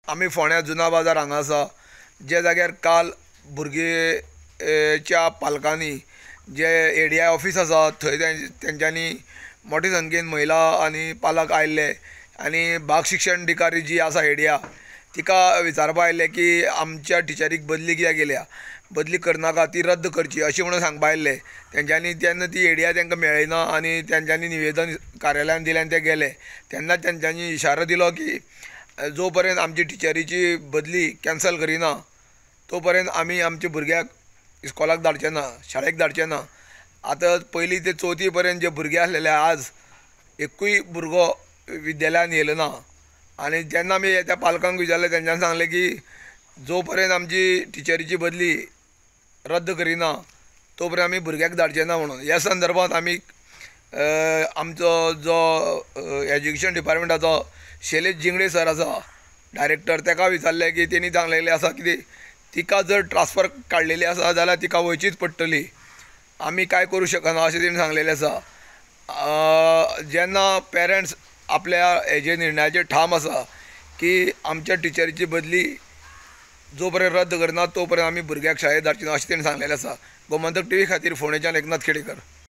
आमी फोंड्या जुना बाजार हांगा आसा, जे जाग्यार काल भुरगेच्या पालकांनी जे एडीआय ऑफिस आसा थंय तेंच्यांनी मोठे संख्येन महिला आनी पालक आयिल्ले आनी भाग शिक्षण अधिकारी जी आसा एडिया तिका विचारपा आयिल्ले की आमच्या टिचरीक बदली कित्याक केल्या, बदली करनाका, ती रद्द करची अशें म्हणून सांगपा आयिल्ले तेंच्यांनी। तेन्ना ती एडिया तांकां मेळ्ळिना आनी तेंच्यांनी निवेदन कार्यालयान दिलें आनी ते गेले। तेन्ना तेंच्यांनी इशारो दिलो की जो पर्यंत आमची टिचरीची बदली कॅन्सल करिना तो पर्यंत आमी आमच्या भुरग्याक इस्कॉलाक धाडचे ना, शाळेक धाडचे ना। आतां पयली ते चवथी पर्यंत जे भुरगे आसलेले आज एकूय भुरगो विद्यालयान येयलो ना आनी जेन्ना आमी त्या पालकांक विचारलें तेंच्यांनी सांगलें की जो पर्यंत आमची टिचरीची बदली रद्द करिना तो पर्यंत आमी भुरग्याक धाडचे ना म्हणून। ह्या संदर्भांत आमी आमचो जो एज्युकेशन डिपार्टमेंटाचो शैलेश जिंगडे सर आसा डायरेक्टर, ताका विचारलें की तेणी सांगलेलें आसा की तिका जर ट्रान्सफर काडलेली आसा जाल्यार तिका वयचीच पडटली, आमी कांय करूं शकना अशें तेणी सांगलेलें आसा। जेन्ना पेरंट्स आपल्या हेजे निर्णयाचेर ठाम आसा की आमच्या टिचरीची बदली जो पर्यंत रद्द करना तो पर्यंत आमी भुरग्याक शाळेंत धाडची ना अशें तेणी सांगलेलें आसा। गोमंतक टीव्ही खातीर फोंडेच्यान एकनाथ खेडेकर।